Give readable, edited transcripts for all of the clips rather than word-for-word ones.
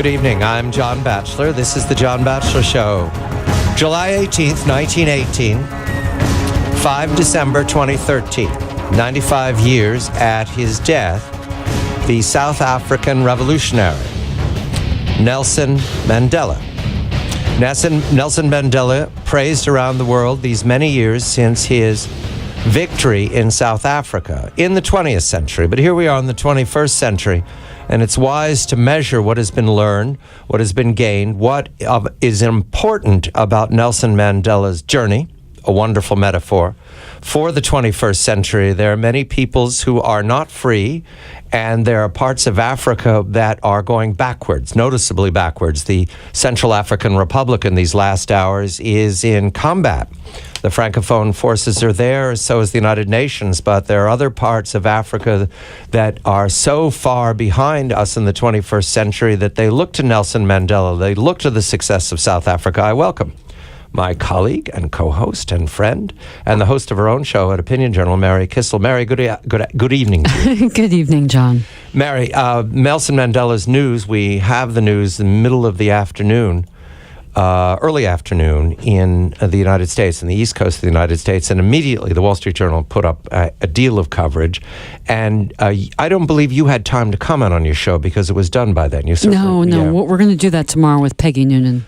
Good evening. I'm John Batchelor. This is The John Batchelor Show. July 18th, 1918, 5 December 2013, 95 years at his death, the South African revolutionary, Nelson Mandela. Nelson Mandela praised around the world these many years since his victory in South Africa in the 20th century. But here we are in the 21st century, and it's wise to measure what has been learned, what has been gained, what is important about Nelson Mandela's journey, a wonderful metaphor, for the 21st century. There are many peoples who are not free, and there are parts of Africa that are going backwards, noticeably backwards. The Central African Republic in these last hours is in combat. The Francophone forces are there, so is the United Nations, but there are other parts of Africa that are so far behind us in the 21st century that they look to Nelson Mandela, they look to the success of South Africa. I welcome my colleague and co-host and friend and the host of her own show at Opinion Journal, Mary Kissel. Mary, good evening to you. Good evening, John. Mary, Nelson Mandela's news, we have the news in the middle of the afternoon, early afternoon in the United States, in the East Coast of the United States, and immediately the Wall Street Journal put up a deal of coverage. And I don't believe you had time to comment on your show because it was done by then. No, yeah. We're going to do that tomorrow with Peggy Noonan.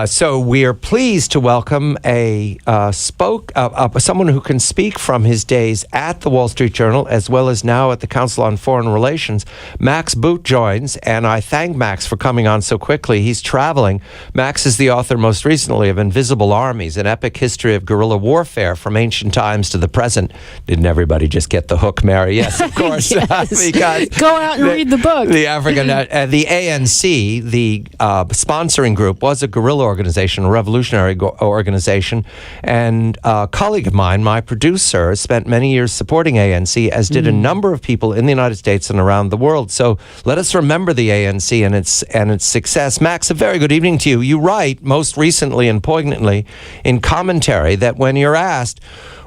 So we are pleased to welcome someone who can speak from his days at the Wall Street Journal as well as now at the Council on Foreign Relations. Max Boot joins, and I thank Max for coming on so quickly. He's traveling. Max is the author most recently of Invisible Armies, an epic history of guerrilla warfare from ancient times to the present. Didn't everybody just get the hook, Mary? Yes, of course. Yes. Because go out and read the book. The African, the ANC, the sponsoring group, was a guerrilla organization, a revolutionary organization, and a colleague of mine, my producer, spent many years supporting ANC, as did a number of people in the United States and around the world. So let us remember the ANC and its success. Max, a very good evening to you. You write, most recently and poignantly, in commentary that when you're asked,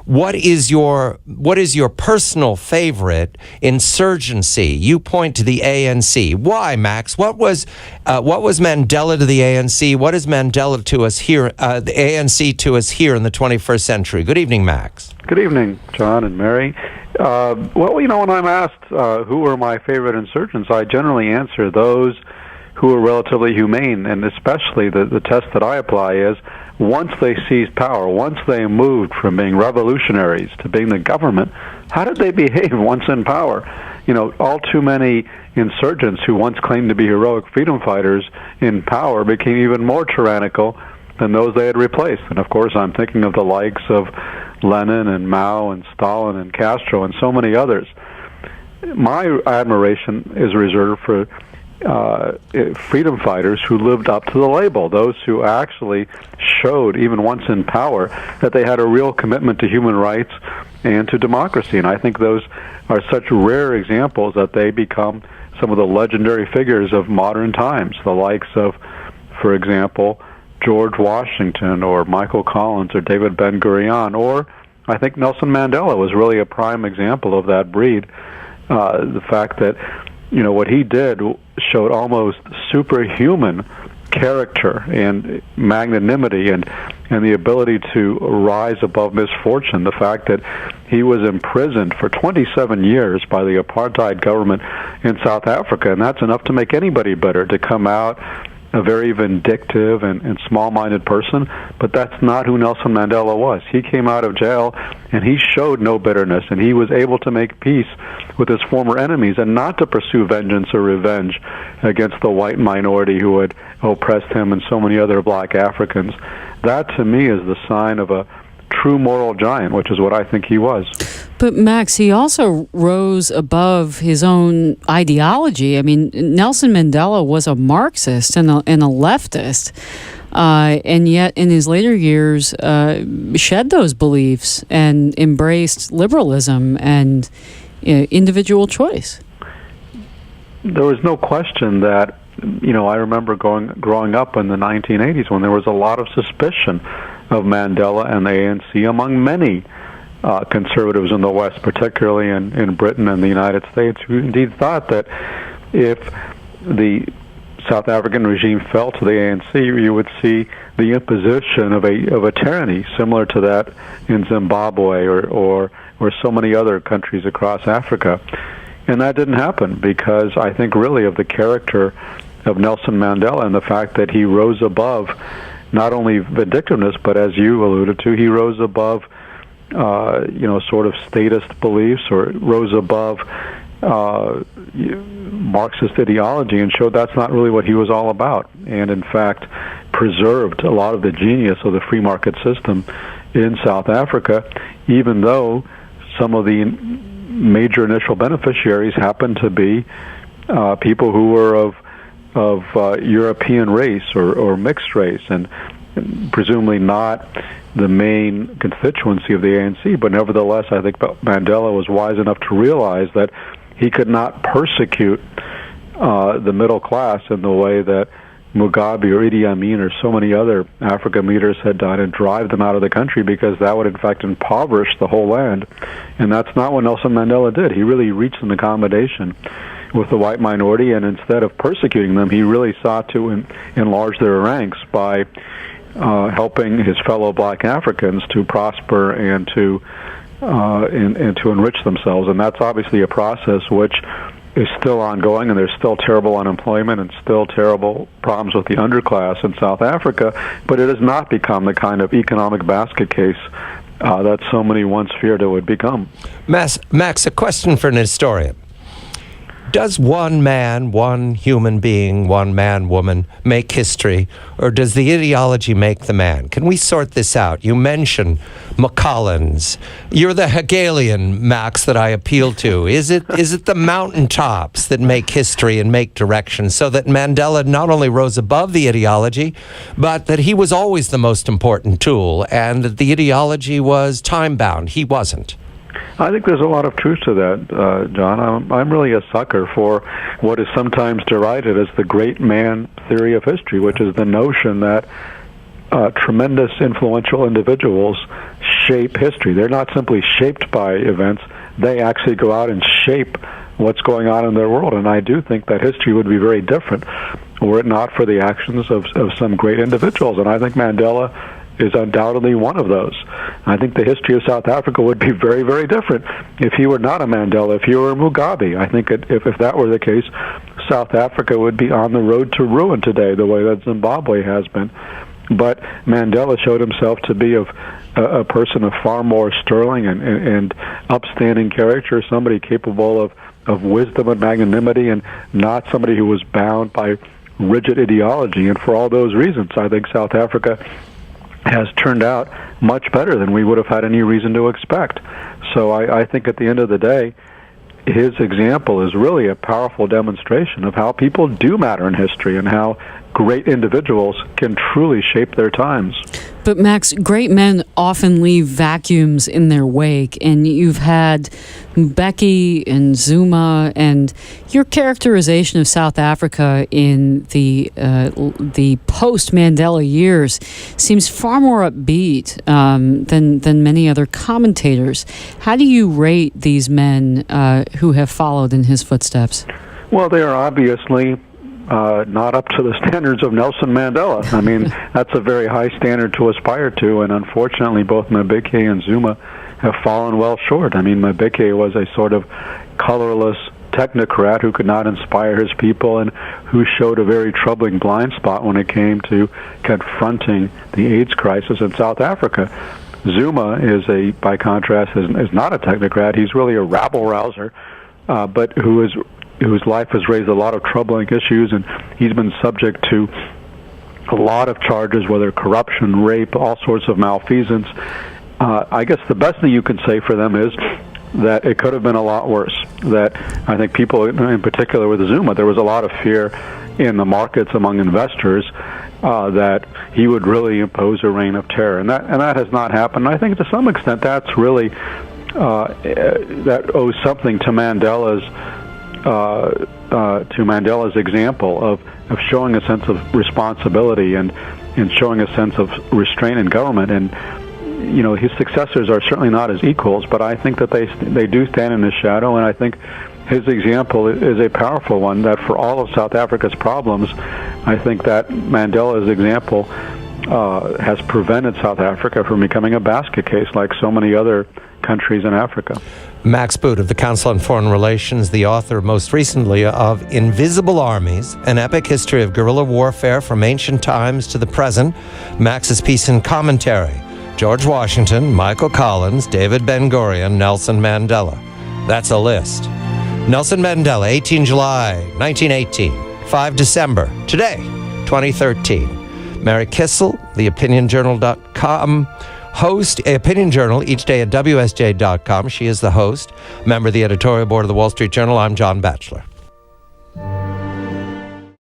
what is your personal favorite insurgency, you point to the ANC. Why, Max? What was Mandela to the ANC? What is Mandela to us here, the ANC to us here in the 21st century? Good evening, Max. Good evening, John and Mary. Well, when I'm asked who are my favorite insurgents, I generally answer those who are relatively humane, and especially the test that I apply is, once they seized power, once they moved from being revolutionaries to being the government, how did they behave once in power? You know, all too many insurgents who once claimed to be heroic freedom fighters in power became even more tyrannical than those they had replaced. And of course, I'm thinking of the likes of Lenin and Mao and Stalin and Castro and so many others. My admiration is reserved for freedom fighters who lived up to the label, those who actually showed, even once in power, that they had a real commitment to human rights and to democracy. And I think those are such rare examples that they become some of the legendary figures of modern times, the likes of, for example, George Washington or Michael Collins or David Ben-Gurion, or I think Nelson Mandela was really a prime example of that breed. The fact that, you know, what he did showed almost superhuman character and magnanimity and the ability to rise above misfortune. The fact that he was imprisoned for 27 years by the apartheid government in South Africa, and that's enough to make anybody bitter, to come out a very vindictive and small-minded person, but that's not who Nelson Mandela was. He came out of jail, and he showed no bitterness, and he was able to make peace with his former enemies and not to pursue vengeance or revenge against the white minority who had oppressed him and so many other black Africans. That, to me, is the sign of a true moral giant, which is what I think he was. But Max, he also rose above his own ideology. I mean, Nelson Mandela was a Marxist and a leftist, and yet in his later years shed those beliefs and embraced liberalism and individual choice. There was no question that, you know, I remember growing up in the 1980s when there was a lot of suspicion of Mandela and the ANC among many conservatives in the West, particularly in Britain and the United States, who indeed thought that if the South African regime fell to the ANC, you would see the imposition of a tyranny similar to that in Zimbabwe or so many other countries across Africa. And that didn't happen because I think really of the character of Nelson Mandela and the fact that he rose above not only vindictiveness, but as you alluded to, he rose above sort of statist beliefs, or rose above Marxist ideology, and showed that's not really what he was all about, and in fact preserved a lot of the genius of the free market system in South Africa, even though some of the major initial beneficiaries happened to be people who were of European race or mixed race, and presumably not the main constituency of the ANC. But nevertheless, I think Mandela was wise enough to realize that he could not persecute the middle class in the way that Mugabe or Idi Amin or so many other African leaders had done, and drive them out of the country, because that would in fact impoverish the whole land. And that's not what Nelson Mandela did. He really reached an accommodation with the white minority, and instead of persecuting them, he really sought to enlarge their ranks by helping his fellow black Africans to prosper and to enrich themselves. And that's obviously a process which is still ongoing, and there's still terrible unemployment and still terrible problems with the underclass in South Africa, but it has not become the kind of economic basket case that so many once feared it would become. Max, a question for an historian. Does one man, one human being, one man, woman make history, or does the ideology make the man? Can we sort this out? You mentioned McCollins. You're the Hegelian, Max, that I appeal to. Is it the mountaintops that make history and make direction, so that Mandela not only rose above the ideology, but that he was always the most important tool, and that the ideology was time-bound? He wasn't. I think there's a lot of truth to that, John. I'm really a sucker for what is sometimes derided as the great man theory of history, which is the notion that tremendous influential individuals shape history. They're not simply shaped by events, they actually go out and shape what's going on in their world. And I do think that history would be very different were it not for the actions of some great individuals. And I think Mandela is undoubtedly one of those. I think the history of South Africa would be very, very different if he were not a Mandela, if he were a Mugabe. I think if that were the case, South Africa would be on the road to ruin today, the way that Zimbabwe has been. But Mandela showed himself to be a person of far more sterling and upstanding character, somebody capable of wisdom and magnanimity, and not somebody who was bound by rigid ideology. And for all those reasons, I think South Africa has turned out much better than we would have had any reason to expect. So I think at the end of the day, his example is really a powerful demonstration of how people do matter in history and how great individuals can truly shape their times. But Max, great men often leave vacuums in their wake, and you've had Mbeki and Zuma, and your characterization of South Africa in the post-Mandela years seems far more upbeat than many other commentators. How do you rate these men who have followed in his footsteps? Well, they are obviously not up to the standards of Nelson Mandela. I mean, that's a very high standard to aspire to, and unfortunately both Mbeki and Zuma have fallen well short. I mean, Mbeki was a sort of colorless technocrat who could not inspire his people and who showed a very troubling blind spot when it came to confronting the AIDS crisis in South Africa. Zuma by contrast, is not a technocrat. He's really a rabble-rouser, but whose life has raised a lot of troubling issues, and he's been subject to a lot of charges, whether corruption, rape, all sorts of malfeasance. I guess the best thing you can say for them is that it could have been a lot worse. That I think people, in particular with Zuma, there was a lot of fear in the markets among investors that he would really impose a reign of terror, and that has not happened. And I think to some extent that's really that owes something to Mandela's example of showing a sense of responsibility and showing a sense of restraint in government. And his successors are certainly not his equals, but I think that they do stand in his shadow, and I think his example is a powerful one, that for all of South Africa's problems, I think that Mandela's example has prevented South Africa from becoming a basket case like so many other countries in Africa. Max Boot of the Council on Foreign Relations, the author most recently of Invisible Armies, an epic history of guerrilla warfare from ancient times to the present. Max's piece and commentary: George Washington, Michael Collins, David Ben-Gurion, Nelson Mandela. That's a list. Nelson Mandela, 18 July 1918, 5 December, today, 2013. Mary Kissel, theopinionjournal.com host, Opinion Journal, each day at WSJ.com. She is the host, member of the editorial board of the Wall Street Journal. I'm John Batchelor.